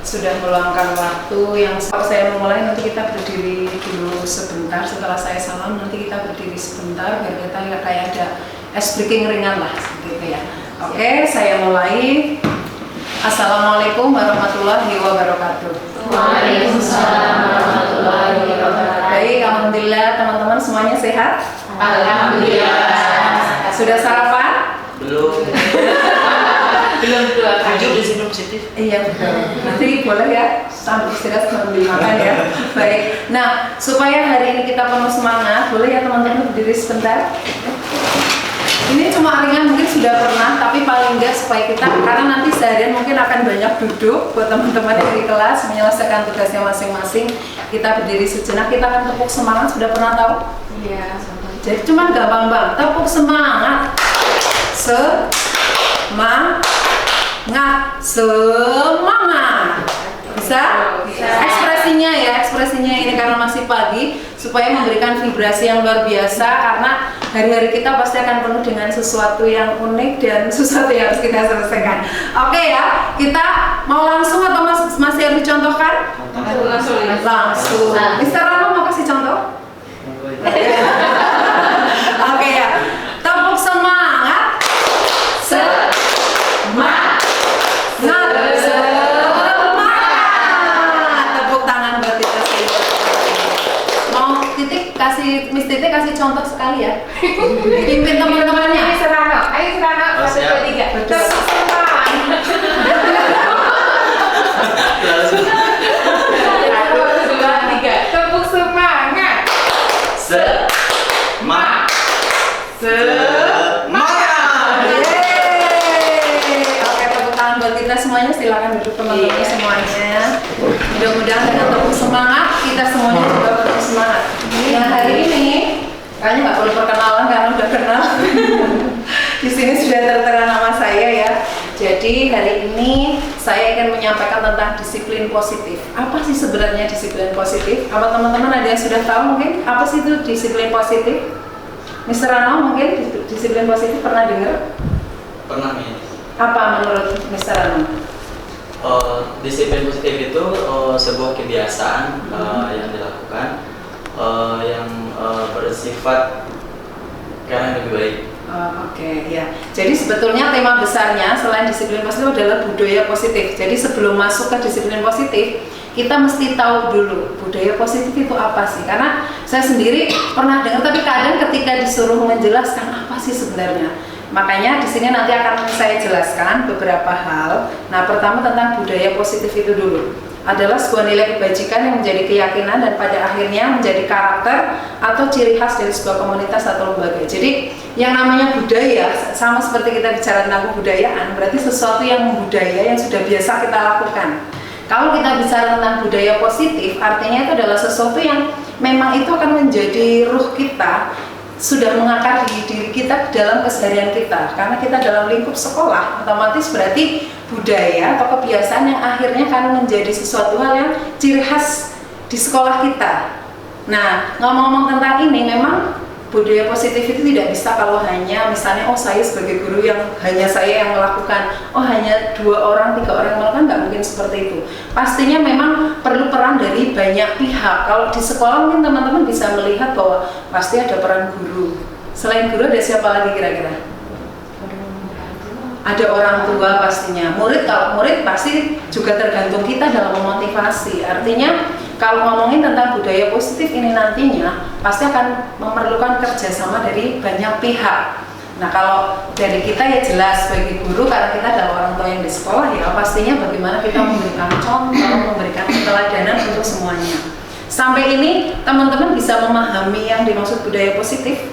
sudah meluangkan waktu. Yang saya memulai, nanti kita berdiri dulu sebentar. Setelah saya salam, nanti kita berdiri sebentar biar kita kayak ada ice breaking ringan lah, gitu ya. Oke, saya mulai. Assalamualaikum warahmatullahi wabarakatuh. Waalaikumsalam warahmatullahi wabarakatuh. Baik, alhamdulillah teman-teman semuanya sehat. Alhamdulillah. Sudah sarapan? Belum. Belum dua kali. Di sini positif. Iya betul. Nanti boleh ya sambil istirahat sambil makan ya. Baik. Nah, supaya hari ini kita penuh semangat, boleh ya teman-teman berdiri sebentar. Ini cuma ringan, mungkin sudah pernah, tapi paling enggak supaya kita, karena nanti seharian mungkin akan banyak duduk buat teman-teman yang di kelas menyelesaikan tugasnya masing-masing. Kita berdiri sejenak, kita akan tepuk semangat. Sudah pernah tahu? Iya. Jadi cuma gampang banget, tepuk semangat. Semangat. Bisa? Bisa. Ekspresinya ya, ekspresinya ini karena masih pagi supaya memberikan vibrasi yang luar biasa, karena hari-hari kita pasti akan penuh dengan sesuatu yang unik dan sesuatu yang harus kita selesaikan. Oke ya, kita mau langsung atau masih harus dicontohkan? Langsung. Mister Rano mau kasih contoh? Oke ya, tepuk semangat. Semangat. Tepuk tangan buat kita semua. Mau Titik kasih, Miss Titik kasih contoh sekali ya. Pimpin teman-temannya. Ayo Serano, 1, 2, 3. Betul. Tepuk semangat. Semangat. Yeay. Oke, tepuk tangan buat kita semuanya. Silakan duduk teman-teman semuanya. Mudah-mudahan dengan tepuk semangat kita semuanya juga penuh semangat. Nah, hari ini kayaknya nggak perlu perkenalan karena udah kenal. Di sini sudah tertera nama saya ya. Jadi hari ini saya akan menyampaikan tentang disiplin positif. Apa sih sebenarnya disiplin positif? Apa teman-teman ada yang sudah tahu mungkin apa sih itu disiplin positif? Mr. Rano mungkin disiplin positif pernah dengar? Pernah nih. Apa menurut Mr. Rano? Disiplin positif itu sebuah kebiasaan yang dilakukan yang bersifat karena lebih baik. Oke, ya. Jadi sebetulnya tema besarnya selain disiplin positif adalah budaya positif. Jadi sebelum masuk ke disiplin positif, kita mesti tahu dulu budaya positif itu apa sih? Karena saya sendiri pernah dengar, tapi kadang ketika disuruh menjelaskan apa sih sebenarnya. Makanya di sini nanti akan saya jelaskan beberapa hal. Nah, pertama tentang budaya positif itu dulu. Adalah sebuah nilai kebajikan yang menjadi keyakinan dan pada akhirnya menjadi karakter atau ciri khas dari sebuah komunitas atau lembaga. Jadi yang namanya budaya, sama seperti kita bicara tentang kebudayaan, berarti sesuatu yang budaya yang sudah biasa kita lakukan. Kalau kita bicara tentang budaya positif, artinya itu adalah sesuatu yang memang itu akan menjadi ruh kita, sudah mengakar di diri kita dalam keseharian kita. Karena kita dalam lingkup sekolah, otomatis berarti budaya atau kebiasaan yang akhirnya akan menjadi sesuatu hal yang ciri khas di sekolah kita. Nah, ngomong-ngomong tentang ini, memang budaya positif itu tidak bisa kalau hanya misalnya saya sebagai guru yang hanya saya yang melakukan, hanya 2 orang, 3 orang yang melakukan, nggak mungkin seperti itu. Pastinya memang perlu peran dari banyak pihak. Kalau di sekolah mungkin teman-teman bisa melihat bahwa pasti ada peran guru. Selain guru ada siapa lagi kira-kira? Ada orang tua pastinya. Kalau murid pasti juga tergantung kita dalam memotivasi. Artinya kalau ngomongin tentang budaya positif ini nantinya pasti akan memerlukan kerjasama dari banyak pihak. Nah, kalau dari kita ya jelas sebagai guru, karena kita adalah orang tua yang di sekolah, ya pastinya bagaimana kita memberikan contoh, memberikan keteladanan untuk semuanya. Sampai ini teman-teman bisa memahami yang dimaksud budaya positif?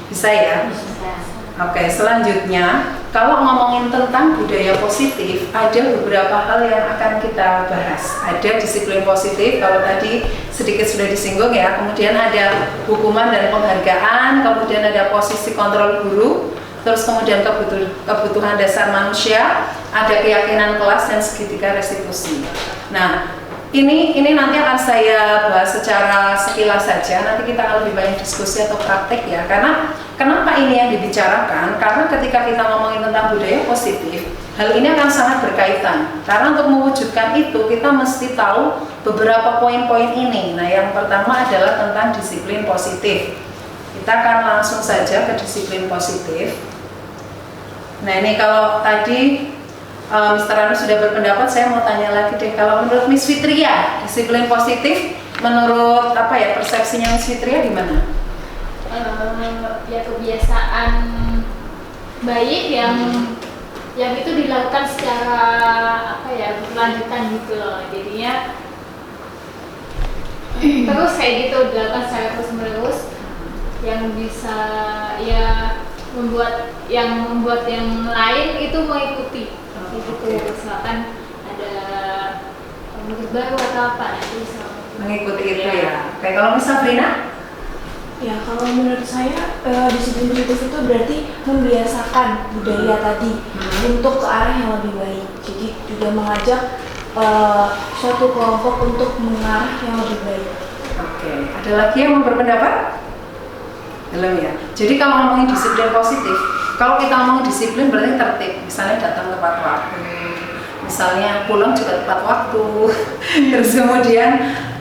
Bisa ya? Oke, selanjutnya kalau ngomongin tentang budaya positif, ada beberapa hal yang akan kita bahas. Ada disiplin positif, kalau tadi sedikit sudah disinggung ya. Kemudian ada hukuman dan penghargaan, kemudian ada posisi kontrol guru, terus kemudian kebutuhan dasar manusia, ada keyakinan kelas dan segitiga restitusi. Nah, ini nanti akan saya bahas secara sekilas saja. Nanti kita akan lebih banyak diskusi atau praktek ya. Karena kenapa ini yang dibicarakan? Karena ketika kita ngomongin tentang budaya positif, Hal ini akan sangat berkaitan, karena untuk mewujudkan itu kita mesti tahu beberapa poin-poin ini. Nah, yang pertama adalah tentang disiplin positif. Kita akan langsung saja ke disiplin positif. Nah, ini kalau tadi Mr. Anu sudah berpendapat, saya mau tanya lagi deh. Kalau menurut Miss Fitria, disiplin positif menurut persepsinya Miss Fitria gimana? Ya kebiasaan baik yang itu dilakukan secara berkelanjutan gitu loh, jadinya terus kayak gitu dilakukan secara terus menerus yang bisa ya membuat yang lain itu mengikuti gitu. Misalkan ada murid baru atau apa, itu bisa Mengikuti itu ya. Kayak kalau Miss Sabrina? Ya, kalau menurut saya disiplin positif itu berarti membiasakan budaya tadi untuk ke arah yang lebih baik. Jadi juga mengajak suatu kelompok untuk mengarah yang lebih baik. Oke, ada lagi yang mau berpendapat? Belum ya. Jadi kalau ngomongin disiplin positif, kalau kita ngomong disiplin berarti tertib. Misalnya datang tepat waktu, misalnya pulang juga tepat waktu. Terus kemudian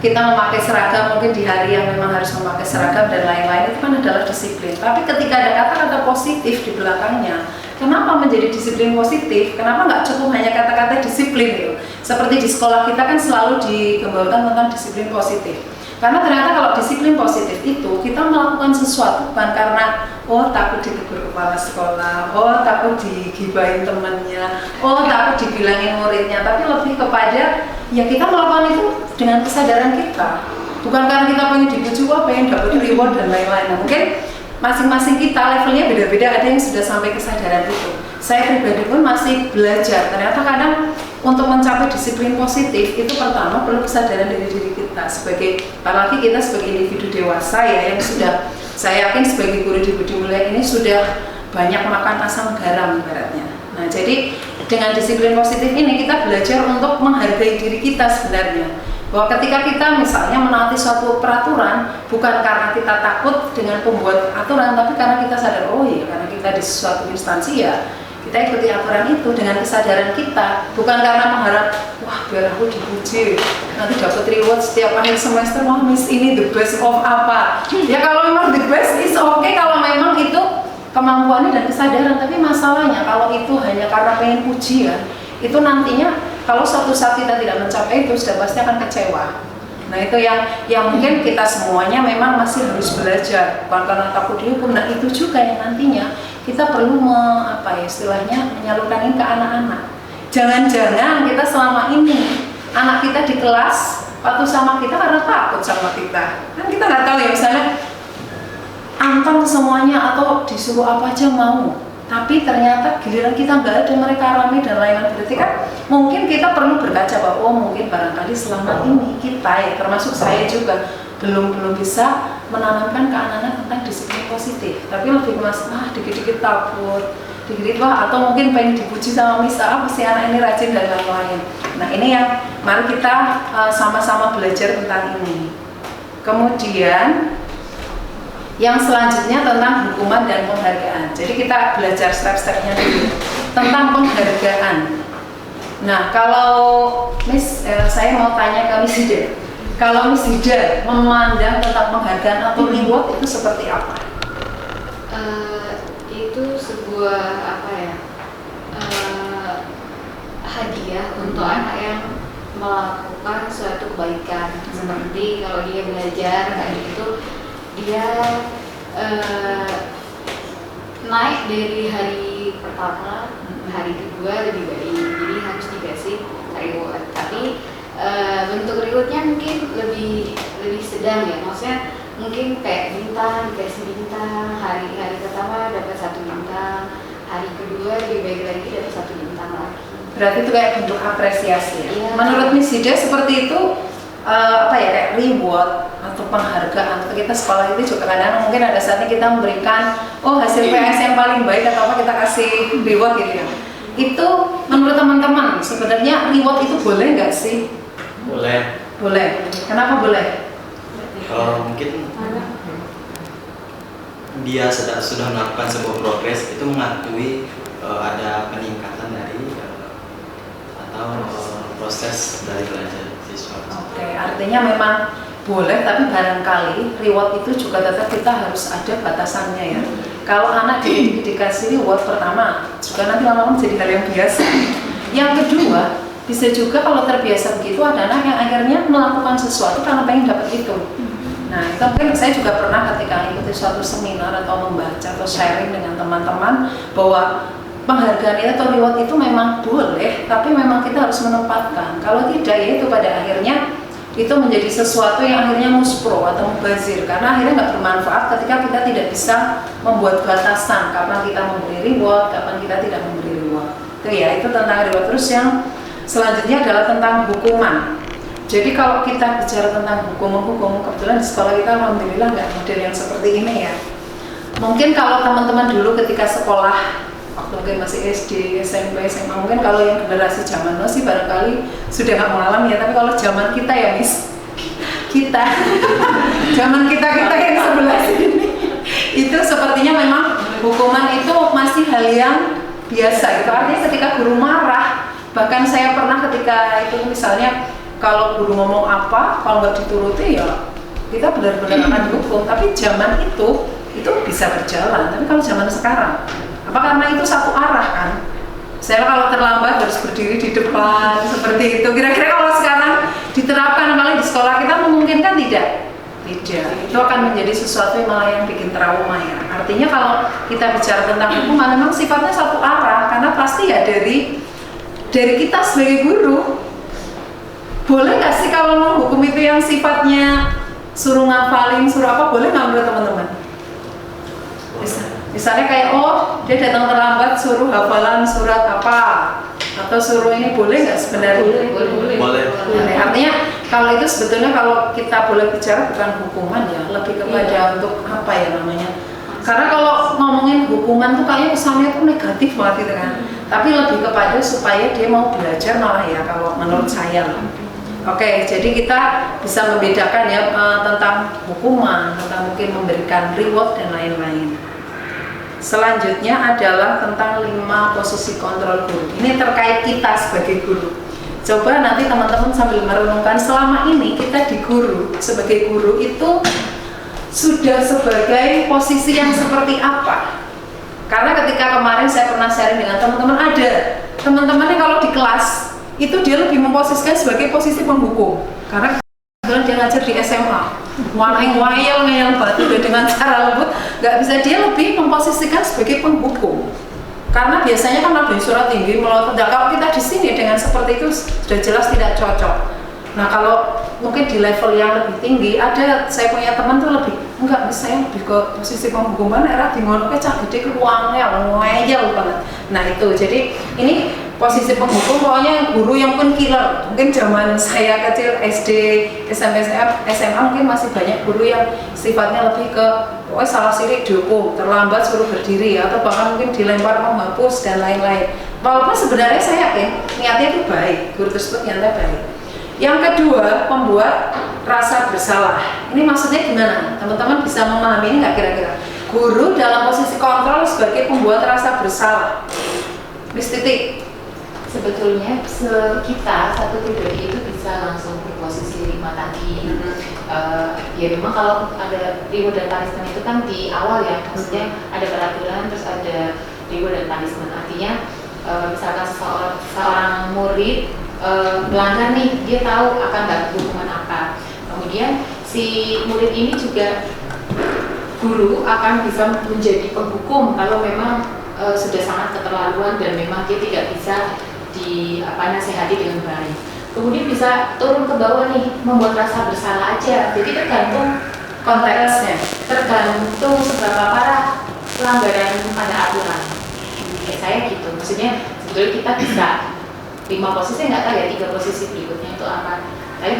kita memakai seragam mungkin di hari yang memang harus memakai seragam dan lain-lain, itu kan adalah disiplin. Tapi ketika ada kata-kata positif di belakangnya, kenapa menjadi disiplin positif? Kenapa nggak cukup hanya kata-kata disiplin gitu? Seperti di sekolah kita kan selalu digembarkan tentang disiplin positif. Karena ternyata kalau disiplin positif itu kita melakukan sesuatu bukan karena takut ditegur kepala sekolah, takut digibahin temannya, takut dibilangin muridnya, tapi lebih kepada ya kita melakukan itu dengan kesadaran kita, bukan karena kita pengen dipuji, pengen dapat reward dan lain-lain. Nah, mungkin masing-masing kita levelnya beda-beda, ada yang sudah sampai kesadaran itu. Saya pribadi pun masih belajar. Ternyata kadang untuk mencapai disiplin positif itu pertama perlu kesadaran dari diri kita apalagi kita sebagai individu dewasa ya, yang sudah, saya yakin sebagai guru di Budi Mulia ini sudah banyak makan asam garam ibaratnya. Nah, jadi dengan disiplin positif ini kita belajar untuk menghargai diri kita sebenarnya. Bahwa ketika kita misalnya menaati suatu peraturan bukan karena kita takut dengan pembuat aturan, tapi karena kita sadar, karena kita di suatu instansi ya kita ikuti aturan itu dengan kesadaran kita, bukan karena mengharap biar aku dipuji nanti dapat reward setiap akhir semester, Miss ini the best of apa. Ya kalau memang the best is okay kalau memang itu kemampuannya dan kesadaran, tapi masalahnya kalau itu hanya karena pengen pujian, itu nantinya kalau suatu saat kita tidak mencapai itu sudah pasti akan kecewa. Nah, itu yang mungkin kita semuanya memang masih harus belajar, bukan karena takut dihukum. Nah, itu juga yang nantinya kita perlu istilahnya menyalurkan ini ke anak-anak. Jangan-jangan kita selama ini anak kita di kelas patuh sama kita karena takut sama kita. Kan kita nggak tahu ya, misalnya anteng semuanya atau disuruh apa aja mau. Tapi ternyata giliran kita nggak ada, mereka ramai dan lain-lain, berarti kan mungkin kita perlu berkaca bahwa mungkin barangkali selama ini kita ya, termasuk saya juga belum bisa menanamkan ke anak-anak tentang disiplin positif, tapi lebih dikit-dikit takut, dikit-dikit atau mungkin pengen dipuji sama Misa, si anak ini rajin dan lain-lain. Nah, ini yang mari kita sama-sama belajar tentang ini. Kemudian yang selanjutnya tentang hukuman dan penghargaan. Jadi kita belajar step-stepnya dulu tentang penghargaan. Nah, kalau Miss, saya mau tanya ke Miss Hida. Kalau Miss Hida memandang tentang penghargaan atau reward itu seperti apa? Itu sebuah hadiah untuk anak yang melakukan suatu kebaikan. Seperti kalau dia belajar kayak gitu, dia naik dari hari pertama, hari kedua lebih baik, jadi harus dikasih reward. Tapi bentuk rewardnya mungkin lebih sedang ya, maksudnya mungkin kayak bintang, dikasih bintang, hari pertama dapat 1 bintang, hari kedua lebih baik lagi dapat 1 bintang lagi. Berarti itu kayak bentuk apresiasi ya? Iya. Menurut Miss Hida seperti itu kayak reward atau penghargaan. Untuk kita sekolah itu juga kadang mungkin ada saatnya kita memberikan hasil PS yang paling baik atau apa, kita kasih reward gitu ya. Itu menurut teman-teman sebenarnya reward itu boleh nggak sih? Boleh. Kenapa boleh? Mungkin dia sudah melakukan sebuah progres, itu mengakui ada peningkatan dari atau proses dari belajar siswa. Oke, artinya memang boleh, tapi barangkali reward itu juga tetap kita harus ada batasannya ya. Kalau anak dikasih reward pertama, juga nanti lama-lama jadi hal yang biasa. Yang kedua, bisa juga kalau terbiasa begitu ada anak yang akhirnya melakukan sesuatu karena pengen dapat itu. Nah, itu mungkin saya juga pernah ketika ikuti suatu seminar atau membaca atau sharing dengan teman-teman bahwa penghargaan itu atau reward itu memang boleh, tapi memang kita harus menempatkan. Kalau tidak, ya itu pada akhirnya itu menjadi sesuatu yang akhirnya muspro atau mubazir, karena akhirnya nggak bermanfaat ketika kita tidak bisa membuat batasan kapan kita memberi reward, kapan kita tidak memberi reward. Itu ya, itu tentang reward. Terus yang selanjutnya adalah tentang hukuman. Jadi kalau kita bicara tentang hukum, kebetulan di sekolah kita alhamdulillah nggak model yang seperti ini ya. Mungkin kalau teman-teman dulu ketika sekolah, waktu mungkin masih SD, SMP, SMA, mungkin kalau yang generasi zaman now sih barangkali sudah nggak mengalami ya. Tapi kalau zaman kita ya Miss, kita, zaman kita yang sebelah sini, itu sepertinya memang hukuman itu masih hal yang biasa. Itu artinya ketika guru marah, bahkan saya pernah ketika itu misalnya kalau guru ngomong apa, kalau nggak dituruti ya kita benar-benar akan dihukum. Tapi zaman itu bisa berjalan. Tapi kalau zaman sekarang, apa karena itu satu arah kan? Saya kalau terlambat harus berdiri di depan seperti itu. Kira-kira kalau sekarang diterapkan kali di sekolah kita memungkinkan tidak? Tidak. Itu akan menjadi sesuatu yang malah yang bikin trauma ya. Artinya kalau kita bicara tentang hukuman memang sifatnya satu arah, karena pasti ya dari kita sebagai guru. Boleh nggak sih kalau menghukum itu yang sifatnya suruh ngafalin, suruh apa, boleh nggak menurut teman-teman? Misalnya kayak, oh dia datang terlambat suruh hafalan surat apa, atau suruh ini, boleh nggak sebenarnya? Boleh. Artinya kalau itu sebetulnya kalau kita boleh bicara bukan hukuman ya, lebih kepada untuk apa ya namanya? Karena kalau ngomongin hukuman tuh kayaknya kesannya tuh negatif banget gitu kan. Tapi lebih kepada supaya dia mau belajar malah ya, kalau menurut saya lah. Oke, jadi kita bisa membedakan ya tentang hukuman, tentang mungkin memberikan reward dan lain-lain. Selanjutnya adalah tentang 5 posisi kontrol guru. Ini terkait kita sebagai guru. Coba nanti teman-teman sambil merenungkan selama ini kita di guru, sebagai guru itu sudah sebagai posisi yang seperti apa? Karena ketika kemarin saya pernah sharing dengan teman-teman, ada teman-teman yang kalau di kelas itu dia lebih memposisikan sebagai posisi penghukum. Karena kebetulan dia ngajar di SMA, ngayal batu dengan cara lembut, nggak bisa, dia lebih memposisikan sebagai penghukum. Karena biasanya kan ada surat tinggi melotot. Kalau kita di sini dengan seperti itu sudah jelas tidak cocok. Nah kalau mungkin di level yang lebih tinggi, ada saya punya teman tuh lebih enggak, saya lebih ke posisi penghukuman era di ngono cah gede ke uangnya ngeyel banget. Nah itu, jadi ini posisi penghukum, pokoknya guru yang pun killer. Mungkin zaman saya kecil SD, SMP, SMA mungkin masih banyak guru yang sifatnya lebih ke pokoknya salah sirik dihukum, terlambat suruh berdiri, atau bahkan mungkin dilempar menghapus dan lain-lain. Walaupun sebenarnya saya yakin niatnya itu baik, guru tersebut niatnya baik. Yang kedua, membuat rasa bersalah. Ini maksudnya gimana? Teman-teman bisa memahami ini nggak kira-kira? Guru dalam posisi kontrol sebagai pembuat rasa bersalah. Miss Titi. Sebetulnya kita satu pribadi itu bisa langsung berposisi 5 tadi. Ya memang kalau ada reward dan punishment itu kan di awal ya, maksudnya ada peraturan terus ada reward dan punishment. Artinya misalkan seorang murid melanggar nih, dia tahu akan dapat hukuman apa. Kemudian si murid ini juga guru akan bisa menjadi penghukum kalau memang sudah sangat keterlaluan dan memang dia tidak bisa nasihati dengan baik. Kemudian bisa turun ke bawah nih, membuat rasa bersalah aja. Jadi tergantung konteksnya, tergantung seberapa parah pelanggaran pada aturan. Kayak saya gitu, maksudnya sebetulnya kita bisa 5 posisi, nggak tahu ya 3 posisi berikutnya itu apa. Tapi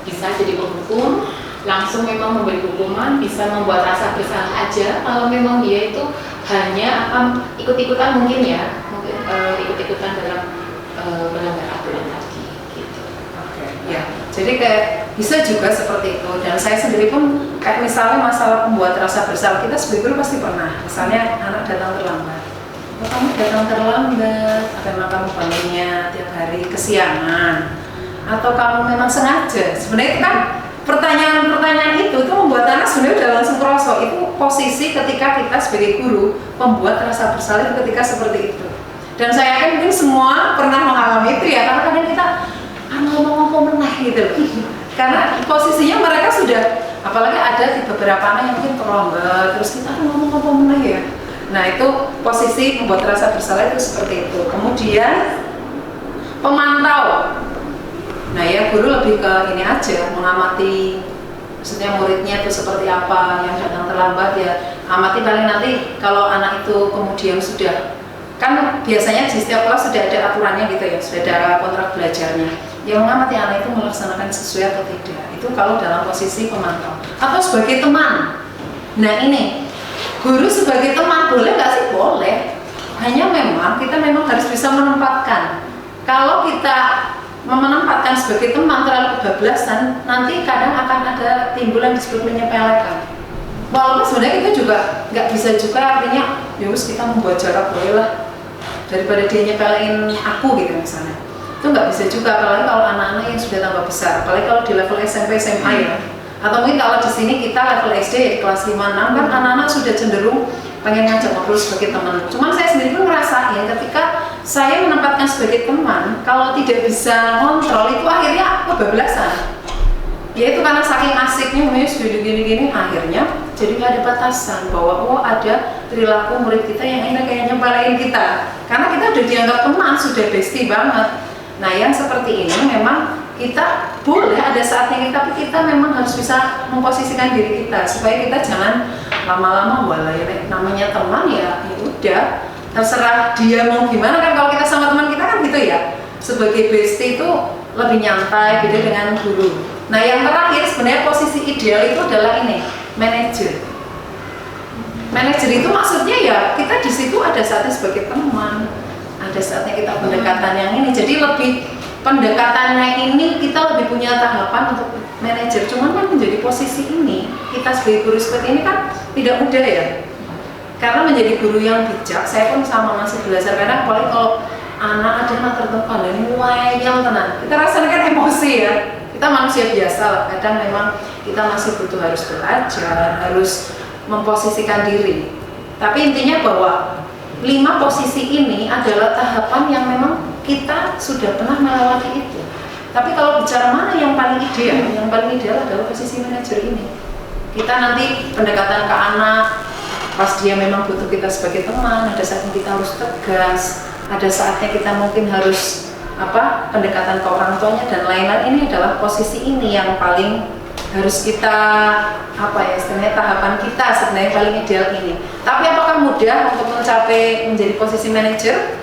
bisa jadi penghukum, langsung memang memberi hukuman, bisa membuat rasa bersalah aja. Kalau memang dia itu hanya ikut-ikutan mungkin ya, ikut-ikutan dalam melanggar aturan tadi gitu. Oke, ya. Jadi kayak bisa juga seperti itu. Dan saya sendiri pun kayak misalnya masalah membuat rasa bersalah, kita sebagai guru pasti pernah. Misalnya anak datang terlambat. oh, kamu datang terlambat, apa memang kamu bangunnya tiap hari kesiangan, atau kamu memang sengaja? Sebenarnya kan pertanyaan-pertanyaan itu membuat anak sebenarnya udah langsung kerosok. Itu posisi ketika kita sebagai guru membuat rasa bersalah ketika seperti itu. Dan saya yakin mungkin semua pernah mengalami itu ya, karena kadang kita ngomong-ngomong meneh gitu. Karena posisinya mereka sudah, apalagi ada di beberapa anak yang mungkin terlambat, terus kita ngomong-ngomong meneh ya. Nah itu posisi membuat rasa bersalah itu seperti itu. Kemudian pemantau. Nah ya guru lebih ke ini aja, mengamati maksudnya muridnya itu seperti apa, yang datang terlambat ya amati. Paling nanti kalau anak itu kemudian sudah, kan biasanya di setiap kelas sudah ada aturannya gitu ya, sudah ada kontrak belajarnya, yang mengamati anak itu melaksanakan sesuai atau tidak. Itu kalau dalam posisi pemantau atau sebagai teman. Nah ini guru sebagai teman boleh nggak sih? Boleh, hanya memang kita memang harus bisa menempatkan. Kalau kita menempatkan sebagai teman terlalu kebablasan, nanti kadang akan ada timbulan disebut menyepelekan. Walaupun sebenarnya itu juga nggak bisa juga, artinya ya wis kita membuat jarak, bolehlah daripada dia nyepelein aku gitu misalnya. Itu nggak bisa juga, apalagi kalau anak-anak yang sudah tambah besar, apalagi kalau di level SMP SMA ya. Atau mungkin kalau di sini kita level SD ya di kelas 5-6 kan anak-anak sudah cenderung pengen ngajak ngobrol sebagai teman. Cuman saya sendiri pun ngerasain ketika saya menempatkan sebagai teman, kalau tidak bisa ngontrol itu akhirnya kebablasan. Ya itu karena saking asiknya gini-gini akhirnya jadi nggak ada batasan bahwa oh ada perilaku murid kita yang ini kayak nyepelein kita. Karena kita udah dianggap teman, sudah bestie banget. Nah yang seperti ini memang kita boleh ada saatnya tapi kita memang harus bisa memposisikan diri kita supaya kita jangan lama-lama walai namanya teman ya udah terserah dia mau gimana kan. Kalau kita sama teman kita kan gitu ya, sebagai bestie itu lebih nyantai beda dengan guru. Nah yang terakhir sebenarnya posisi ideal itu adalah ini, manajer. Manajer itu maksudnya ya kita di situ ada saatnya sebagai teman, ada saatnya kita pendekatan yang ini. Jadi lebih pendekatannya ini kita lebih punya tahapan untuk manajer. Cuman kan menjadi posisi ini kita sebagai guru seperti ini kan tidak mudah ya. Karena menjadi guru yang bijak, saya pun sama masih belajar. Karena kalau anak ada yang tertentu dan ini yang tenang, kita rasakan kan emosi ya. Kita manusia biasa lah, kadang memang kita masih butuh harus belajar, harus memposisikan diri. Tapi intinya bahwa 5 posisi ini adalah tahapan yang memang kita sudah pernah melewati itu. Tapi kalau bicara mana yang paling ideal, yang paling ideal adalah posisi manajer ini. Kita nanti pendekatan ke anak, pas dia memang butuh kita sebagai teman, ada saatnya kita harus tegas, ada saatnya kita mungkin harus pendekatan ke orang tuanya dan lain-lain. Ini adalah posisi ini yang paling harus kita istilahnya tahapan kita sebenarnya paling ideal ini. Tapi apakah mudah untuk mencapai menjadi posisi manajer?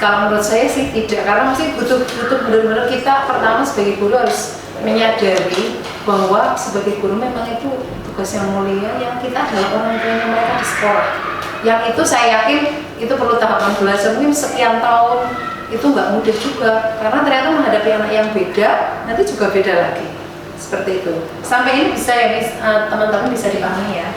Kalau menurut saya sih tidak, karena masih butuh benar-benar kita pertama sebagai guru harus menyadari bahwa sebagai guru memang itu tugas yang mulia, yang kita adalah orang tuanya mereka di sekolah. Yang itu saya yakin itu perlu tahapan belajar mungkin sekian tahun, itu nggak mudah juga karena ternyata menghadapi anak yang beda nanti juga beda lagi seperti itu. Sampai ini bisa ya teman-teman bisa dipahami ya.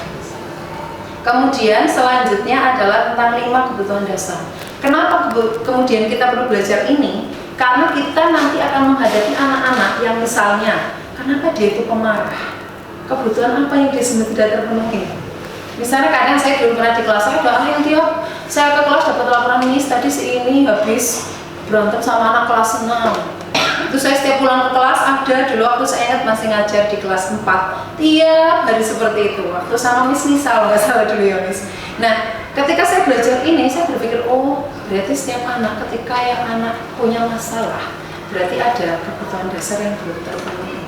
Kemudian selanjutnya adalah tentang 5 kebutuhan dasar. Kenapa kemudian kita perlu belajar ini? Karena kita nanti akan menghadapi anak-anak yang misalnya kenapa dia itu pemarah, kebutuhan apa yang dia sebenarnya tidak terpenuhi. Misalnya kadang saya dulu pernah di kelas, ada anak yang dia saya ke kelas dapat laporan ini tadi si ini habis berantem sama anak kelas 6. Itu saya setiap pulang ke kelas ada dulu waktu saya ingat masih ngajar di kelas 4 tiap hari seperti itu waktu sama Miss Nisa kalau nggak salah dulu ya Miss. Nah ketika saya belajar ini saya berpikir oh berarti setiap anak ketika yang anak punya masalah berarti ada kebutuhan dasar yang belum terpenuhi.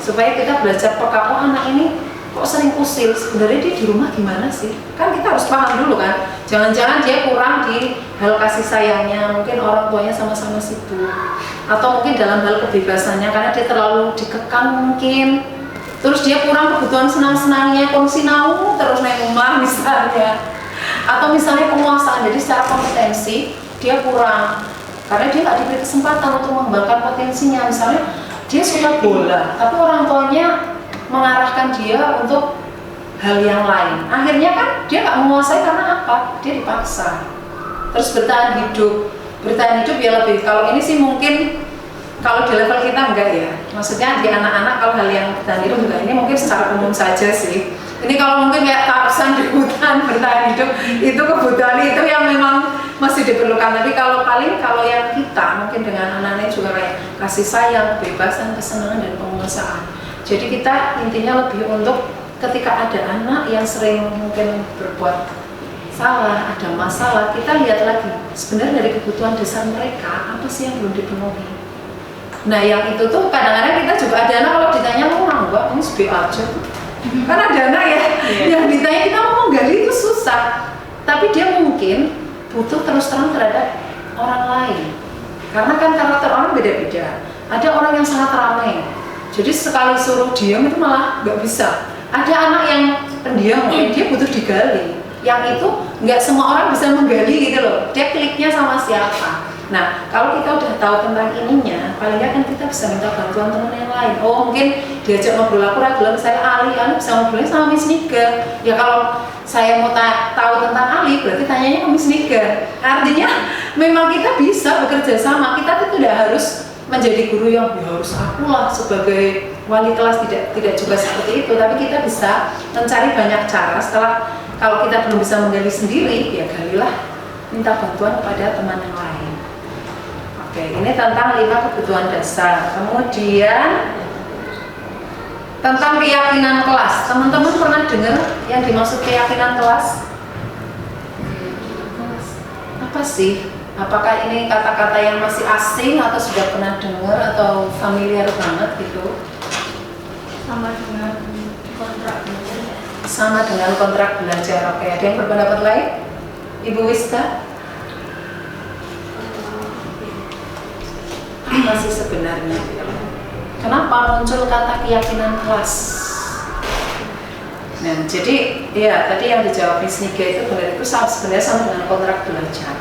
Supaya kita belajar peka, oh anak ini kok sering usil, sebenarnya dia di rumah gimana sih? Kan kita harus paham dulu kan, jangan-jangan dia kurang di hal kasih sayangnya, mungkin orang tuanya sama-sama sibuk, atau mungkin dalam hal kebebasannya karena dia terlalu dikekang mungkin, terus dia kurang kebutuhan senang-senangnya, sinau terus naik rumah misalnya, atau misalnya penguasaan, jadi secara kompetensi dia kurang, karena dia nggak diberi kesempatan untuk mengembangkan potensinya. Misalnya dia suka bola, tapi orang tuanya mengarahkan dia untuk hal yang lain. Akhirnya kan dia nggak menguasai karena apa? Dia dipaksa. Terus bertahan hidup ya lebih. Kalau ini sih mungkin kalau di level kita enggak ya. Maksudnya di anak-anak kalau hal yang bertahan hidup enggak, ini mungkin secara umum saja sih. Ini kalau mungkin kayak Tarzan di hutan bertahan hidup itu kebutuhan itu yang memang masih diperlukan. Tapi kalau yang kita mungkin dengan anak-anak juga kayak kasih sayang, kebebasan, kesenangan dan penguasaan. Jadi kita intinya lebih untuk ketika ada anak yang sering mungkin berbuat salah, ada masalah, kita lihat lagi sebenarnya dari kebutuhan dasar mereka apa sih yang belum dipenuhi. Nah yang itu tuh kadang-kadang kita juga ada anak kalau ditanya mau enggak, ini sebi aja tuh. Kan ada anak ya yang ditanya kita mau menggali itu susah, tapi dia mungkin butuh terus terang terhadap orang lain. Karena kan karakter orang beda-beda. Ada orang yang sangat ramai, jadi sekali suruh diam itu malah nggak bisa. Ada anak yang pendiam, dia butuh digali. Yang itu nggak semua orang bisa menggali gitu loh. Dia kliknya sama siapa. Nah, kalau kita udah tahu tentang ininya, paling nggak kan kita bisa minta bantuan teman yang lain. Oh, mungkin diajak ngobrol, aku ragu, misalnya Ali bisa ngobrolnya sama Miss Niga. Ya kalau saya mau tahu tentang Ali, berarti tanyanya ke Miss Niga. Artinya memang kita bisa bekerja sama. Kita tuh tidak harus menjadi guru yang ya harus akulah sebagai wali kelas, tidak juga seperti itu. Tapi kita bisa mencari banyak cara. Setelah kalau kita belum bisa menggali sendiri, ya galilah minta bantuan kepada teman yang lain. Oke, ini tentang 5 kebutuhan dasar. Kemudian tentang keyakinan kelas. Teman-teman pernah dengar yang dimaksud keyakinan kelas? Apa sih? Apakah ini kata-kata yang masih asing atau sudah pernah dengar atau familiar banget gitu? Sama dengan kontrak belajar. Sama dengan kontrak belajar. Oke, ada yang berpendapat lain? Ibu Wiska? Apa sih sebenarnya? Kenapa muncul kata keyakinan kelas? Nah, jadi ya tadi yang dijawab Miss Niga itu benar, itu sebenarnya sama dengan kontrak belajar.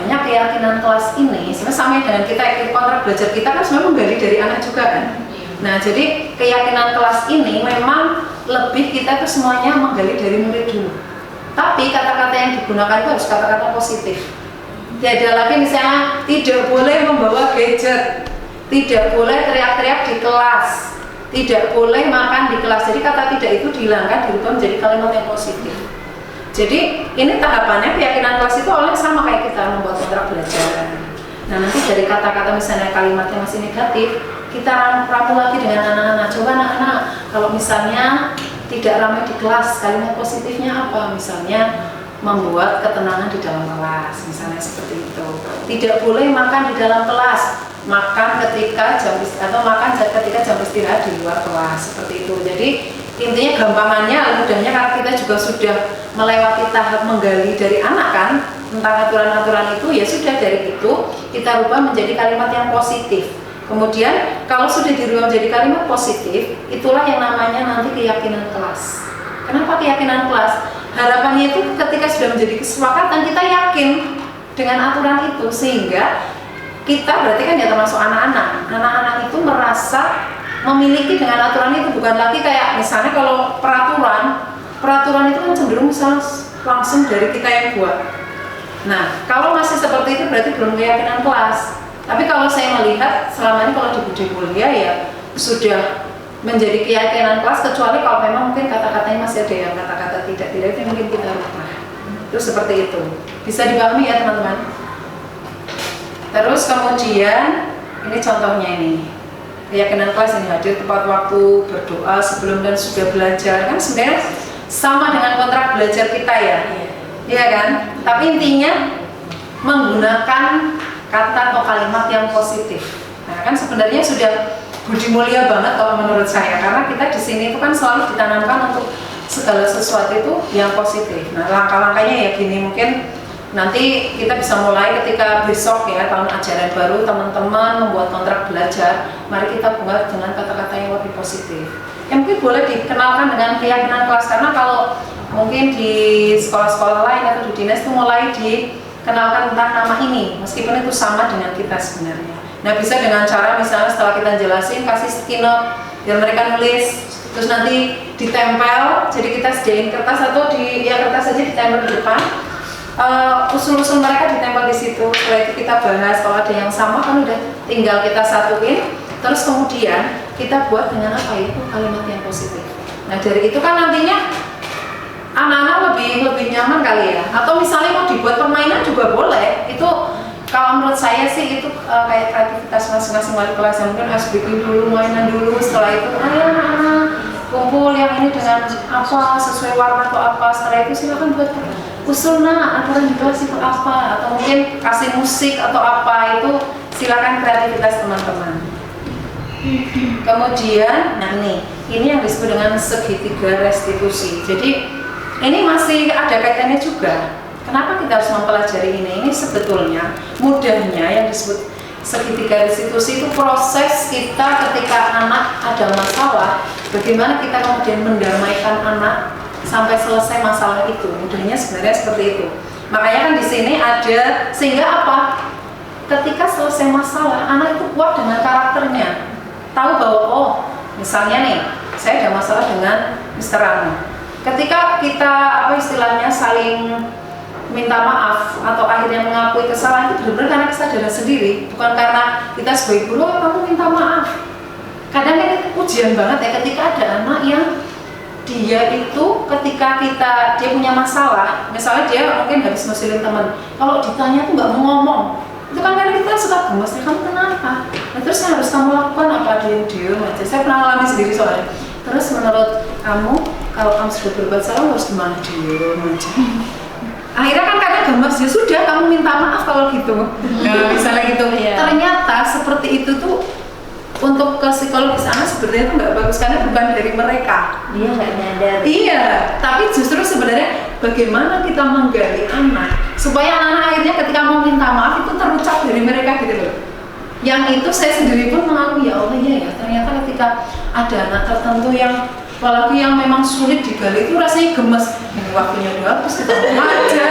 Hanya keyakinan kelas ini sebenarnya sama dengan kita kontrak belajar kita kan sebenarnya menggali dari anak juga kan. Nah, jadi keyakinan kelas ini memang lebih kita tuh semuanya menggali dari murid dulu. Tapi kata-kata yang digunakan itu harus kata-kata positif. Tidak lagi misalnya tidak boleh membawa gadget, tidak boleh teriak-teriak di kelas, tidak boleh makan di kelas. Jadi kata tidak itu dihilangkan, dirubah menjadi kalimat yang positif. Jadi ini tahapannya keyakinan kelas itu awalnya sama kayak kita membuat kontrak belajar. Nah nanti dari kata-kata misalnya kalimatnya masih negatif, kita ramu lagi dengan anak-anak. Coba anak-anak kalau misalnya tidak ramai di kelas, kalimat positifnya apa? Misalnya membuat ketenangan di dalam kelas, misalnya seperti itu. Tidak boleh makan di dalam kelas, makan ketika jam istirahat di luar kelas, seperti itu. Jadi intinya gampangannya, mudahnya karena kita juga sudah melewati tahap menggali dari anak kan tentang aturan-aturan itu, ya sudah dari itu kita rubah menjadi kalimat yang positif. Kemudian kalau sudah dirubah menjadi kalimat positif, itulah yang namanya nanti keyakinan kelas. Kenapa keyakinan kelas? Harapannya itu ketika sudah menjadi kesepakatan kita yakin dengan aturan itu, sehingga kita berarti kan ya termasuk anak-anak. Anak-anak itu merasa memiliki dengan aturan itu, bukan lagi kayak misalnya kalau peraturan itu kan cenderung langsung dari kita yang buat. Nah kalau masih seperti itu berarti belum keyakinan kelas. Tapi kalau saya melihat selama ini kalau di Budi Mulia ya sudah menjadi keyakinan kelas, kecuali kalau memang mungkin kata-katanya masih ada yang kata-kata tidak itu mungkin kita rubah. Terus seperti itu bisa dipahami ya teman-teman. Terus kemudian ini contohnya ini keyakinan kelas ini hadir tepat waktu, berdoa sebelum dan sudah belajar, kan sebenarnya sama dengan kontrak belajar kita ya, iya kan? Tapi intinya menggunakan kata atau kalimat yang positif. Nah kan sebenarnya sudah budi mulia banget kalau menurut saya, karena kita di sini itu kan selalu ditanamkan untuk segala sesuatu itu yang positif. Nah langkah-langkahnya ya gini, mungkin nanti kita bisa mulai ketika besok ya tahun ajaran baru teman-teman membuat kontrak belajar, mari kita buat dengan kata-kata yang lebih positif. Yang mungkin boleh dikenalkan dengan keyakinan kelas, karena kalau mungkin di sekolah-sekolah lain atau di dinas itu mulai dikenalkan tentang nama ini, meskipun itu sama dengan kita sebenarnya. Nah bisa dengan cara misalnya setelah kita jelasin kasih sticky note biar mereka nulis terus nanti ditempel, jadi kita sediain kertas atau kertas aja ditempel di depan. Usul-usul mereka ditempel di situ. Setelah itu kita bahas, kalau ada yang sama kan udah tinggal kita satuin. Terus kemudian kita buat dengan apa itu kalimat yang positif. Nah dari itu kan nantinya anak-anak lebih nyaman kali ya. Atau misalnya mau dibuat permainan juga boleh. Itu kalau menurut saya sih itu kayak kreativitas masing-masing wali kelas. Yang mungkin harus bikin dulu, mainan dulu. Setelah itu anak-anak kumpul yang ini dengan apa sesuai warna atau apa. Setelah itu silakan buat usul aturan di kelas itu apa, atau mungkin kasih musik atau apa, itu silakan kreativitas teman-teman. Kemudian, nah ini yang disebut dengan segitiga restitusi. Jadi ini masih ada kaitannya juga. Kenapa kita harus mempelajari ini? Ini sebetulnya mudahnya yang disebut segitiga restitusi itu proses kita ketika anak ada masalah, bagaimana kita kemudian mendamaikan anak sampai selesai masalah itu. Mudahnya sebenarnya seperti itu. Makanya kan di sini ada, sehingga apa? Ketika selesai masalah, anak itu kuat dengan karakternya. Tahu bahwa oh, misalnya nih, saya ada masalah dengan Mr. Rano. Ketika kita apa istilahnya saling minta maaf atau akhirnya mengakui kesalahan, itu benar-benar karena kesadaran sendiri, bukan karena kita sebagai guru kamu minta maaf. Kadang ini ujian banget ya ketika ada anak yang dia itu ketika dia punya masalah, misalnya dia mungkin habis ngusilin teman, kalau ditanya tuh nggak mau ngomong, itu kan karena kita suka gemes, kamu kenapa? Nah terus yang harus kamu lakukan apa? Diem aja. Saya pernah alami sendiri soalnya. Terus menurut kamu, kalau kamu sudah berbuat salah harus gimana? Diem aja. Akhirnya kan kadang gemes, ya sudah kamu minta maaf kalau gitu. Nah misalnya gitu. Ternyata seperti itu tuh untuk ke psikologis anak sebenarnya itu nggak bagus karena bukan dari mereka. Dia nggak nyadar. Iya, tapi justru sebenarnya bagaimana kita menggali anak supaya anak akhirnya ketika mau minta maaf itu terucap dari mereka gitu loh. Yang itu saya sendiri pun mengakui ya Allah ya ternyata ketika ada anak tertentu yang apalagi yang memang sulit digali itu rasanya gemes. Ini waktunya udah habis kita mau ngajar.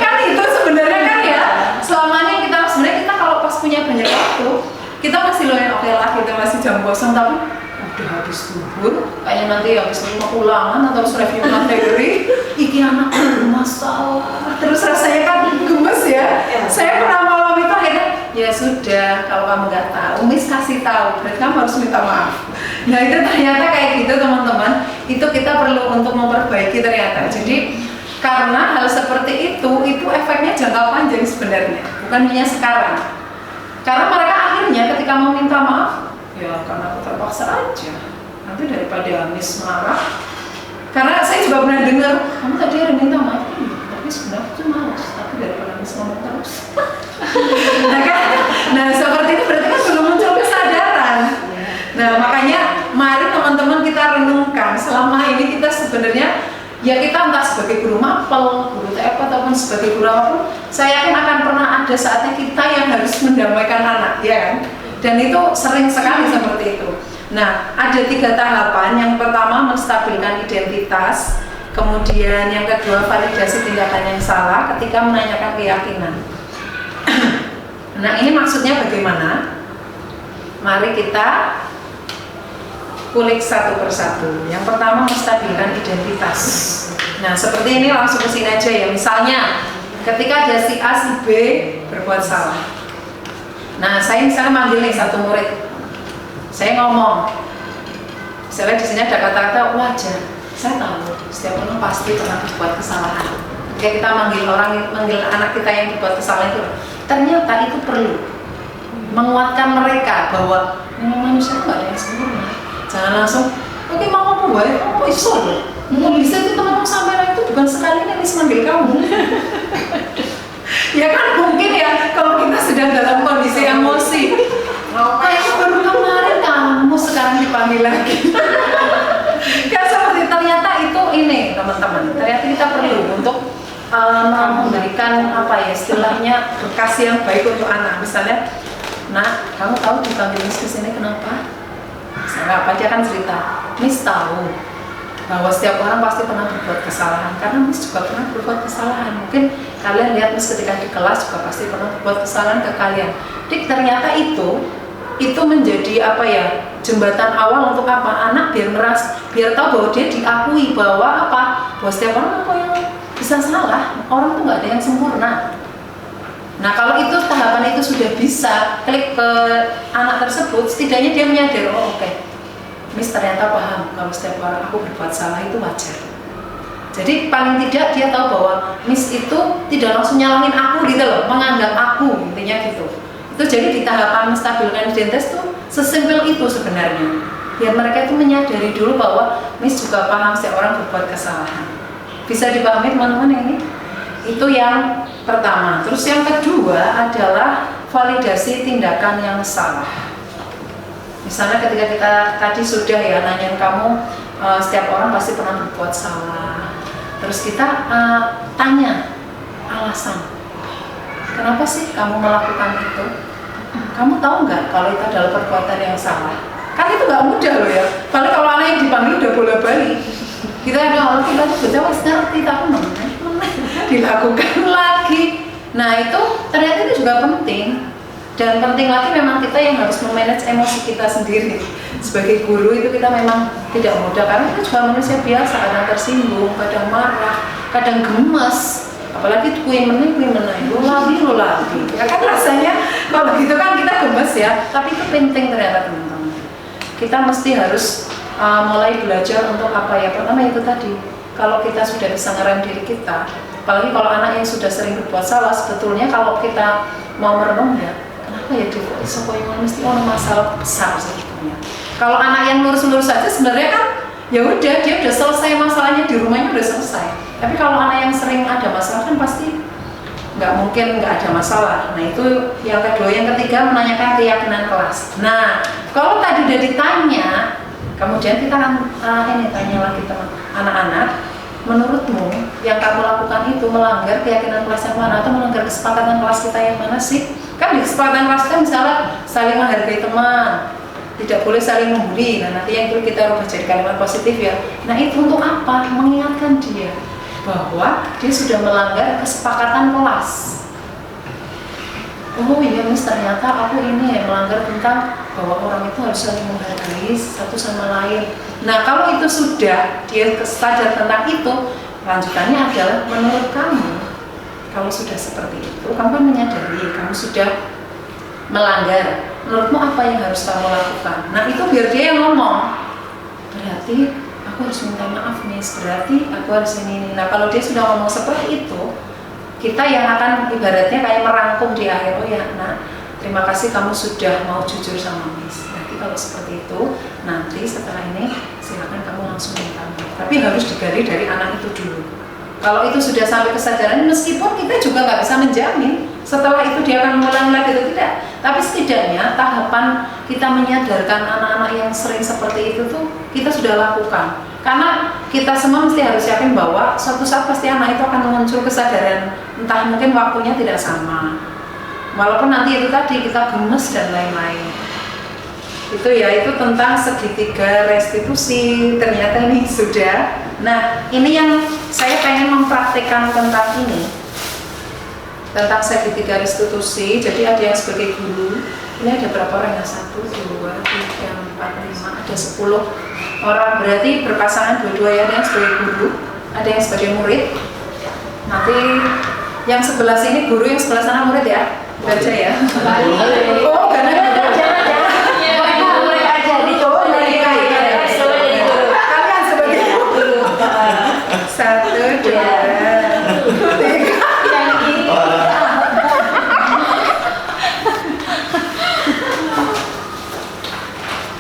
Kan itu sebenarnya kan ya selamanya kita sebenarnya kita kalau pas punya banyak waktu kita masih lumayan oke lah, kita masih jam kosong, tapi udah habis duhur, kayaknya nanti habis lima ulangan atau review materi, iki anak bermasalah, terus rasanya kan gemes ya. Saya pernah malam itu akhirnya, ya sudah, kalau kamu nggak tahu, Miss kasih tahu, berarti kamu harus minta maaf. Nah itu ternyata kayak gitu teman-teman, itu kita perlu untuk memperbaiki ternyata. Jadi karena hal seperti itu efeknya jangka panjang sebenarnya, bukan hanya sekarang. Karena mereka akhirnya ketika mau minta maaf, ya karena aku terpaksa aja. Nanti daripada Miss marah, karena saya juga pernah dengar, kamu tadi ada minta maaf, tapi sebenarnya aku malas. Tapi daripada Miss ngomong terus, nah seperti itu berarti kan belum muncul kesadaran. Nah makanya mari teman-teman kita renungkan selama ini kita sebenarnya ya kita entah sebagai guru mapel, guru TF ataupun sebagai guru apapun, saya yakin akan pernah ada saatnya kita yang harus mendamaikan anak, ya kan? Dan itu sering sekali seperti itu. Nah, ada 3 tahapan. Yang pertama menstabilkan identitas, kemudian yang kedua validasi tindakan yang salah ketika menanyakan keyakinan. Nah, ini maksudnya bagaimana? Mari kita kulik satu persatu. Yang pertama menstabilkan identitas. Nah seperti ini langsung ke sini aja ya. Misalnya ketika ada si A si B berbuat salah. Nah saya misalnya manggil nih satu murid. Saya ngomong. Misalnya di sini ada kata-kata wajar. Saya tahu setiap orang pasti pernah berbuat kesalahan. Ketika kita manggil anak kita yang berbuat kesalahan itu, ternyata itu perlu menguatkan mereka bahwa memang manusia nggak ada yang sempurna. Jangan langsung, oke mau ngomong baik, apa iso loh? Mau bisa itu teman-teman sampai itu bukan sekali nih manggil kamu. Ya kan mungkin ya kalau kita sedang dalam kondisi emosi, kayak baru kemarin kamu sekarang dipanggil lagi. Kan seperti ternyata itu ini teman-teman. Ternyata kita perlu untuk memberikan apa ya istilahnya bekas yang baik untuk anak. Misalnya, nah kamu tahu dipanggil ke sini kenapa? Misalnya apa dia kan cerita, Miss tahu bahwa setiap orang pasti pernah berbuat kesalahan karena Miss juga pernah berbuat kesalahan. Mungkin kalian lihat Miss ketika di kelas juga pasti pernah berbuat kesalahan ke kalian. Jadi ternyata itu menjadi apa ya Jembatan awal untuk apa? Anak biar tahu bahwa dia diakui bahwa apa? Bahwa setiap orang kok yang bisa salah, orang tuh nggak ada yang sempurna. Nah kalau itu tahapan itu sudah bisa klik ke anak tersebut, setidaknya dia menyadari, oh oke, Miss ternyata paham kalau setiap orang aku berbuat salah itu wajar. Jadi paling tidak dia tahu bahwa Miss itu tidak langsung nyalahin aku gitu loh, menganggap aku, intinya gitu. Itu jadi di tahapan menstabilkan identitas tuh sesimpel itu sebenarnya. Biar mereka itu menyadari dulu bahwa Miss juga paham setiap orang berbuat kesalahan. Bisa dipahami teman-teman ini? Itu yang pertama. Terus yang kedua adalah validasi tindakan yang salah. Misalnya ketika kita tadi sudah ya nanyain kamu, setiap orang pasti pernah berbuat salah. Terus kita tanya alasan. Kenapa sih kamu melakukan itu? Kamu tahu nggak kalau itu adalah perbuatan yang salah? Kan itu nggak mudah loh ya. Paling kalau anak yang dipanggil udah bola-balik. Kita ada orang kita tuh betul ngerti tapi dilakukan lagi. Nah itu ternyata itu juga penting. Dan penting lagi memang kita yang harus memanage emosi kita sendiri. Sebagai guru itu kita memang tidak mudah karena kita juga manusia biasa, kadang tersinggung, kadang marah, kadang gemes. Apalagi kui meneng, lo lagi. Ya kan rasanya kalau gitu kan kita gemes ya. Tapi itu penting ternyata teman-teman. Kita mesti harus mulai belajar untuk apa ya? Pertama itu tadi, kalau kita sudah bisa ngerem diri kita, apalagi kalau anak yang sudah sering berbuat salah, sebetulnya kalau kita mau merenung ya, kenapa ya dia kok iso koyo mesti ono masalah besar sebetulnya. Kalau anak yang lurus-lurus saja sebenarnya kan ya udah dia udah selesai masalahnya di rumahnya udah selesai. Tapi kalau anak yang sering ada masalah kan pasti nggak mungkin nggak ada masalah. Nah itu yang kedua. Yang ketiga menanyakan keyakinan kelas. Nah kalau tadi udah ditanya, kemudian kita ini tanya lagi teman anak-anak, menurutmu yang kamu lakukan itu melanggar keyakinan kelas yang mana atau melanggar kesepakatan kelas kita yang mana sih? Kan di kesepakatan kelas kan misalnya saling menghargai teman, tidak boleh saling membuli. Nah nanti yang itu kita rubah jadi kalimat positif ya. Nah itu untuk apa? Mengingatkan dia bahwa dia sudah melanggar kesepakatan kelas. Oh iya Miss, ternyata aku ini ya melanggar tentang bahwa orang itu harus saling menghargai satu sama lain. Nah kalau itu sudah dia sadar tentang itu, lanjutannya adalah menurut kamu, kalau sudah seperti itu, kamu kan menyadari kamu sudah melanggar. Menurutmu apa yang harus kamu lakukan? Nah itu biar dia yang ngomong. Berarti aku harus minta maaf Miss, berarti aku harus ini. Nah kalau dia sudah ngomong seperti itu, kita yang akan ibaratnya kayak merangkum di akhir, oh ya nah terima kasih kamu sudah mau jujur sama Miss. Berarti kalau seperti itu, nanti setelah ini silakan kamu langsung minta maaf. Tapi harus digali dari anak itu dulu. Kalau itu sudah sampai kesadaran, meskipun kita juga nggak bisa menjamin setelah itu dia akan mengulangi lagi atau tidak. Tapi setidaknya tahapan kita menyadarkan anak-anak yang sering seperti itu tuh kita sudah lakukan. Karena kita semua mesti harus yakin bahwa suatu saat pasti anak itu akan muncul kesadaran, entah mungkin waktunya tidak sama. Walaupun nanti itu tadi kita gemes dan lain-lain. Itu ya, itu tentang segitiga restitusi. Ternyata ini sudah. Nah, ini yang saya pengen mempraktikkan tentang ini. Tentang segitiga restitusi. Jadi ada yang sebagai guru. Ini ada berapa orang ya? 1, 2, 3, 4, 5, ada 10 orang, berarti berpasangan dua-dua ya, ada yang sebagai guru, ada yang sebagai murid. Nanti yang sebelah sini guru, yang sebelah sana murid ya, baca ya. Oh, karena murid aja, dicoba mereka ya. Kalian sebagai guru. 1, 2, 3.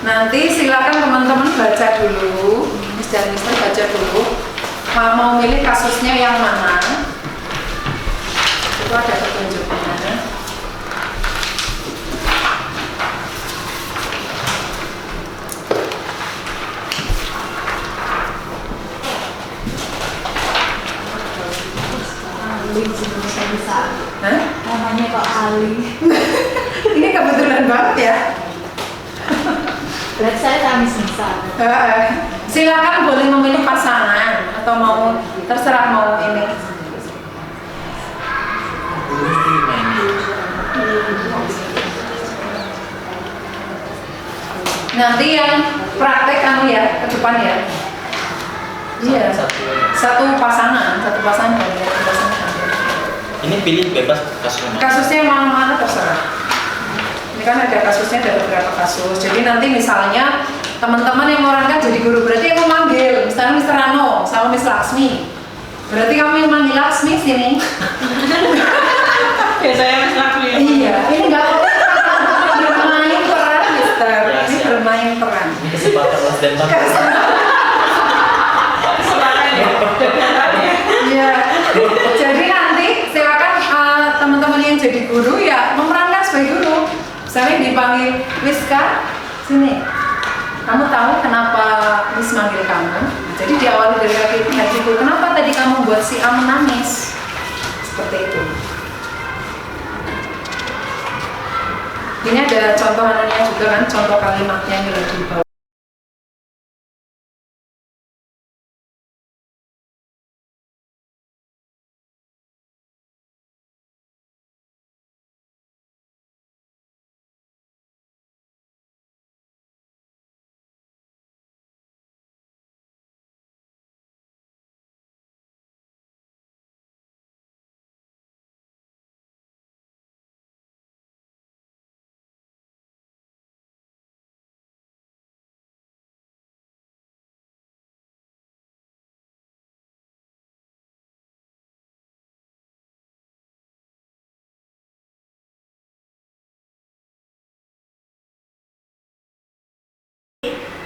Nanti silakan teman-teman baca dulu, Miss dan Mister baca dulu, mau milih kasusnya yang mana, itu ada petunjuknya. Ali bisa. Hah? Namanya kok Ali. Ini kebetulan banget ya. Berarti saya Kamis bisa. Silakan boleh memilih pasangan atau mau terserah mau ini. Nanti yang praktek ya ke depan ya. Iya. Satu pasangan dari pasangan. Ini pilih bebas kasusnya. Kasusnya mana terserah. Ini kan ada kasusnya, ada beberapa kasus. Jadi nanti misalnya teman-teman yang memerankan jadi guru, berarti yang memanggil, misalnya Mr. Rano sama Miss Laksmi. Berarti kamu yang manggil Laksmi sini. Biasanya Mas Laksmi. Iya, ini nggak bermain peran, Mister. Ini bermain peran. Ini kesempatan Mas Denmark. Iya. Jadi nanti silakan teman-teman yang jadi guru ya memerankan sebagai guru. Misalnya dipanggil Wiska, sini. Kamu tahu kenapa Miss manggil kamu? Jadi diawali dari kaki ibu. Kenapa tadi kamu buat si A menangis? Seperti itu. Ini ada contoh anunya juga kan, contoh kalimatnya yang ada di bawah.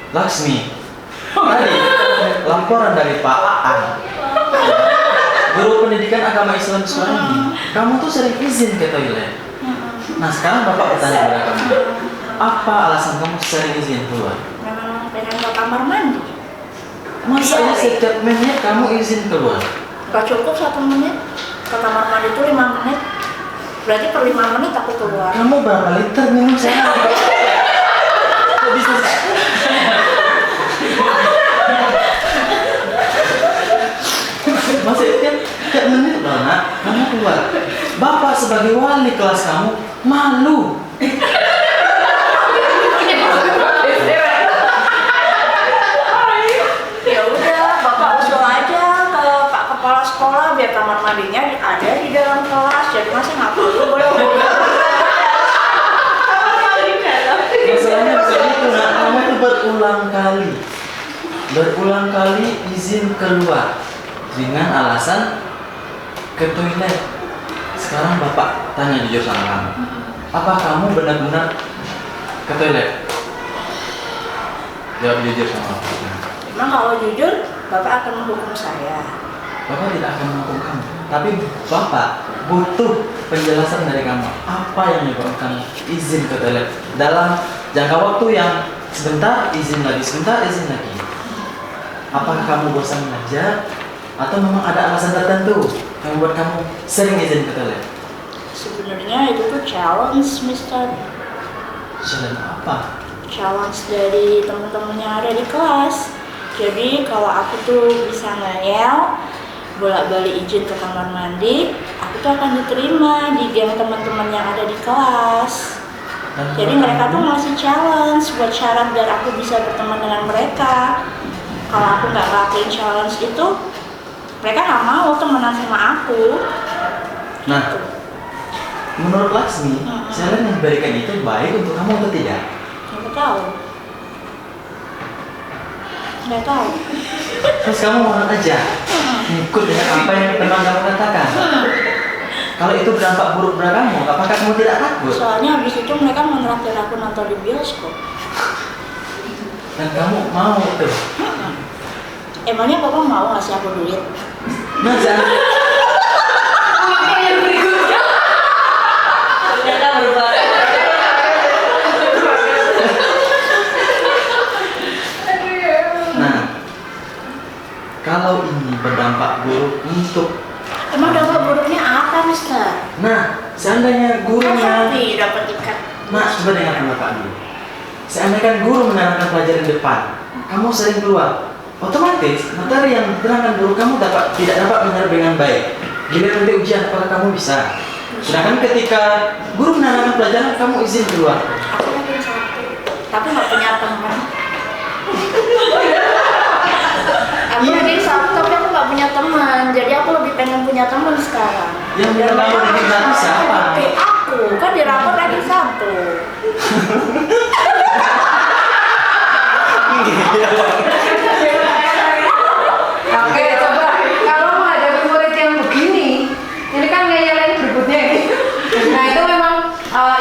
Laksmi, tadi laporan dari Pak Aan, guru pendidikan agama Islam Suwandi. Kamu tuh sering izin ke toilet. Nah sekarang Bapak bertanya pada kamu, apa alasan kamu sering izin keluar? Memang pengen ke kamar mandi. Masa Iya, setiap menit kamu izin keluar? Gak cukup 1 menit. Ke kamar mandi itu 5 menit. Berarti per 5 menit aku keluar. Kamu berapa liter minum saya? Kok bisa? Masih tiap menit loh nak, kamu keluar. Bapak sebagai wali kelas kamu malu. Ya udah, Bapak usul aja ke Pak Kepala Sekolah biar kamar mandinya ada di dalam kelas. Jadi masa nggak perlu boleh. Masalahnya begitu nak, kamu tuh berulang kali izin keluar dengan alasan ke toilet. Sekarang Bapak tanya jujur sama kamu, apa kamu benar-benar ke toilet? Jawab jujur sama Bapak. Emang kalau jujur, Bapak akan menghukum saya. Bapak tidak akan menghukum kamu, tapi Bapak butuh penjelasan dari kamu. Apa yang menyebabkan izin ke toilet dalam jangka waktu yang sebentar izin lagi, sebentar izin lagi? Apakah kamu bosan belajar atau memang ada alasan tertentu yang membuat kamu sering izin ke toilet? Sebenarnya itu tuh challenge, Mister. Challenge apa? Challenge dari teman-teman yang ada di kelas. Jadi kalau aku tuh bisa ngeyel, bolak-balik izin ke kamar mandi, aku tuh akan diterima di geng teman-teman yang ada di kelas. Jadi mereka tuh ngasih challenge buat syarat biar aku bisa berteman dengan mereka. Kalau aku nggak ngelakuin challenge itu, mereka nggak mau temenan sama aku. Nah, menurut Laksmi, challenge yang diberikan itu baik untuk kamu atau tidak? Nggak tahu. Nggak tahu. Terus kamu mau aja ikut dengan apa yang teman kamu katakan. Kalau itu berdampak buruk pada kamu, apakah kamu tidak takut? Soalnya habis itu mereka menraktir aku nonton di bioskop. Dan kamu mau tuh? Emangnya Bapak mau ngasih aku duit? Nah, jangan. Yang berikutnya Ternyata berubah. Nah, kalau ini berdampak buruk untuk, Emang dampak buruknya apa, Mister? nah, seandainya Kan gurunya, happy dapat ikan. nah, coba dengarkan Bapak dulu. Seandainya guru menerangkan pelajaran depan, kamu sering keluar, otomatis materi yang diterangkan guru kamu tidak dapat menyerap dengan baik. Bila nanti ujian, apakah kamu bisa? Sedangkan ketika guru menerangkan pelajaran, kamu izin keluar. Aku yakin satu. tapi nggak punya teman. Aku jadi satu tapi aku nggak punya teman, jadi aku lebih pengen punya teman sekarang. Yang bilang kamu bikin gratis siapa? Aku kan di rapor lagi satu. Oke, coba kalau menghadapi murid yang begini, ini kan ngeyelin berikutnya ini. Nah itu memang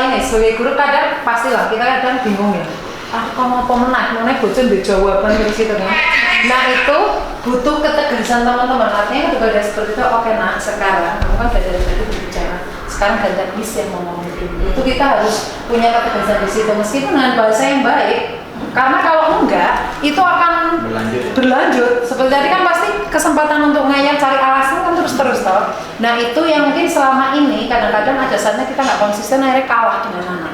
ini sebagai guru kadang pastilah kita kadang bingung ya. Kamu apa menang bocor di jawaban terus gitu kan. Nah itu butuh ketegasan teman-teman. Artinya ketika ada seperti itu, oke nak sekarang kamu kan dari tadi berbicara. Sekarang gantian Miss yang ngomong itu kita harus punya ketegasan di situ meskipun dengan bahasa yang baik. Karena kalau enggak, itu akan berlanjut. Seperti tadi kan pasti kesempatan untuk ngayal cari alasan kan terus toh. Nah itu yang mungkin selama ini kadang-kadang ada saatnya kita nggak konsisten akhirnya kalah dengan anak.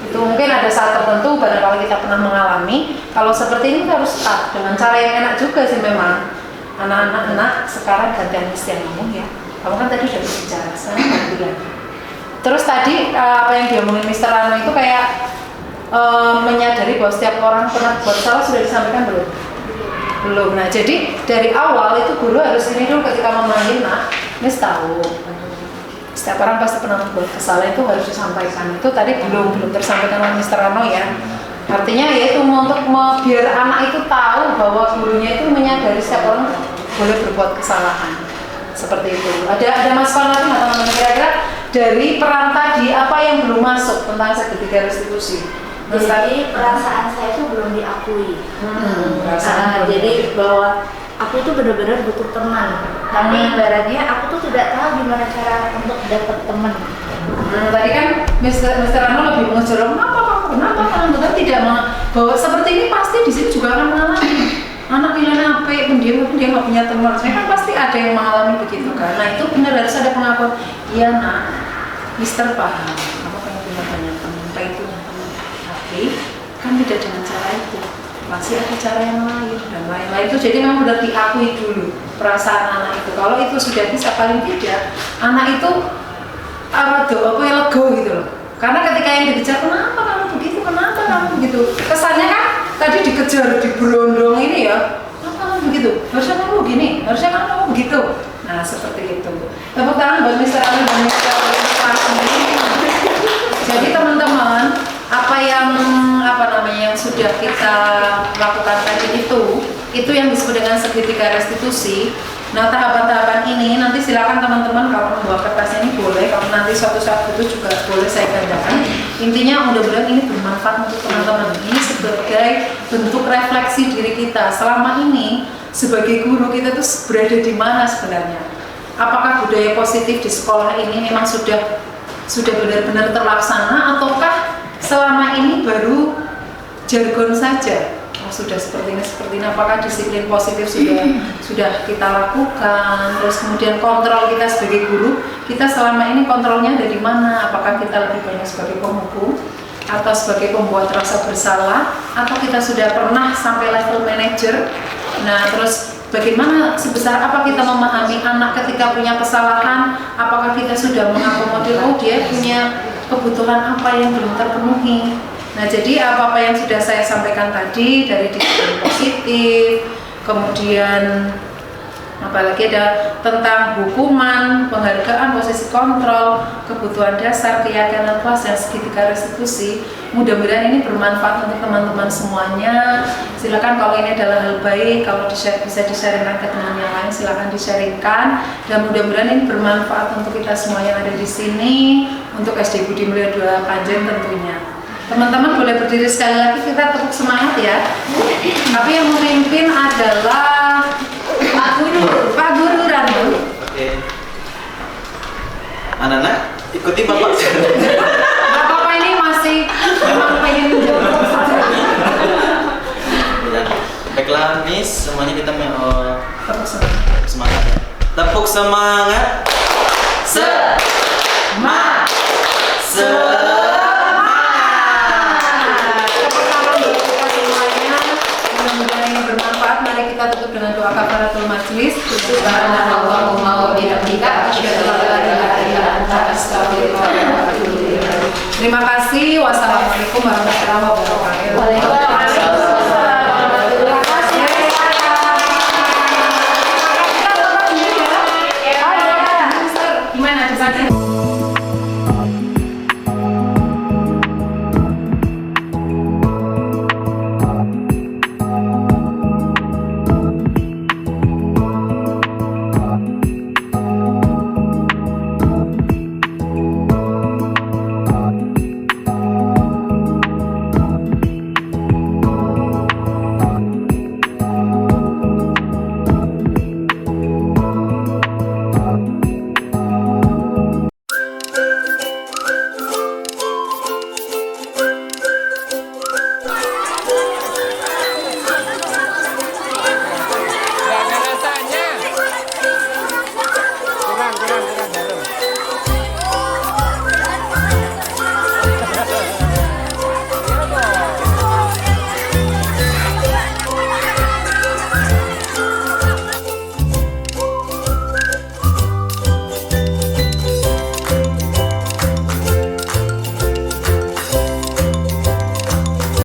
Itu mungkin ada saat tertentu barangkali kita pernah mengalami. Kalau seperti ini kita harus start dengan cara yang enak juga sih memang. Anak-anak sekarang gantian Miss yang ngomong ya. Kamu kan tadi udah bicara, sekarang gantian. Terus tadi apa yang diomongin Mr. Rano itu kayak menyadari bahwa setiap orang pernah buat salah sudah disampaikan belum? Belum. Nah jadi dari awal itu guru harus ini dulu ketika memanggil nak, Miss tahu setiap orang pasti pernah buat kesalahan itu harus disampaikan. Itu tadi belum tersampaikan oleh Mr. Rano ya. Artinya yaitu untuk biar anak itu tahu bahwa gurunya itu menyadari setiap orang boleh berbuat kesalahan. Seperti itu. Ada masukan lagi nggak teman-teman kira-kira dari peran tadi apa yang belum masuk tentang segitiga restitusi? Jadi perasaan saya itu belum diakui. Jadi bahwa aku itu benar-benar butuh teman. Tapi ibaratnya aku tuh tidak tahu gimana cara untuk dapat teman. Tadi kan Mr. Rano lebih mengejar kenapa kamu tidak bahwa seperti ini pasti di sini juga akan mengalami. Anak pilihan apa pendiam dia nggak punya teman. Saya kan pasti ada yang mengalami begitu kan. Nah itu benar harus ada pengakuan. Iya nak, Mister paham. Kamu pengen punya banyak teman, pengen punya teman. Tapi kan tidak dengan cara itu. Masih ada cara yang lain dan lain-lain itu. Jadi memang benar diakui dulu perasaan anak itu. Kalau itu sudah bisa paling tidak, anak itu lego gitu loh. Karena ketika yang dikejar, kenapa kamu begitu? Kesannya kan tadi dikejar, diberondong ini ya. Kenapa kamu begitu? Harusnya kamu begini, harusnya kamu begitu. Nah seperti itu. Tepuk tangan buat Mr. Ali dan Mr. Ali. Jadi teman-teman, apa yang sudah kita lakukan tadi itu yang disebut dengan segitiga restitusi. Nah tahapan-tahapan ini nanti silakan teman-teman kalau membawa kertasnya ini boleh, kalau nanti suatu saat itu juga boleh saya gandakan. Intinya mudah-mudahan ini bermanfaat untuk teman-teman. Ini sebagai bentuk refleksi diri kita selama ini sebagai guru kita tuh berada di mana sebenarnya. Apakah budaya positif di sekolah ini memang sudah benar-benar terlaksana ataukah selama ini baru jargon saja? Sudah seperti ini, apakah disiplin positif sudah kita lakukan, terus kemudian kontrol kita sebagai guru, kita selama ini kontrolnya dari mana? Apakah kita lebih banyak sebagai penghukum atau sebagai pembuat rasa bersalah, atau kita sudah pernah sampai level manager? Nah terus bagaimana sebesar apa kita memahami anak ketika punya kesalahan? Apakah kita sudah mengakomodir, oh dia punya kebutuhan apa yang belum terpenuhi? Nah jadi apa-apa yang sudah saya sampaikan tadi dari disiplin positif, kemudian apalagi ada tentang hukuman, penghargaan, posisi kontrol, kebutuhan dasar, keyakinan puas, dan segitiga restitusi. Mudah-mudahan ini bermanfaat untuk teman-teman semuanya. Silakan kalau ini adalah hal baik, kalau bisa di-sharingkan ke teman yang lain, silakan di-sharingkan. Dan mudah-mudahan ini bermanfaat untuk kita semua yang ada di sini, untuk SD Budi Mulia 2 Panjen tentunya. Teman-teman boleh berdiri sekali lagi, kita tepuk semangat ya. Tapi yang memimpin adalah Pak Guru Rano. Oke. Anak-anak ikuti Bapak. Bapak ini masih memang pengen menjawab saja. Baiklah Miss, semuanya kita Tepuk semangat. semangat ya. Tepuk semangat. Kita tutup dengan doa kafaratul majlis. Subhanallahumma wa bihamdika asyhadu an la ilaha illa anta astaghfiruka wa atubu ilaik. Terima kasih. Wassalamualaikum warahmatullahi wabarakatuh. Terima kasih. Gimana?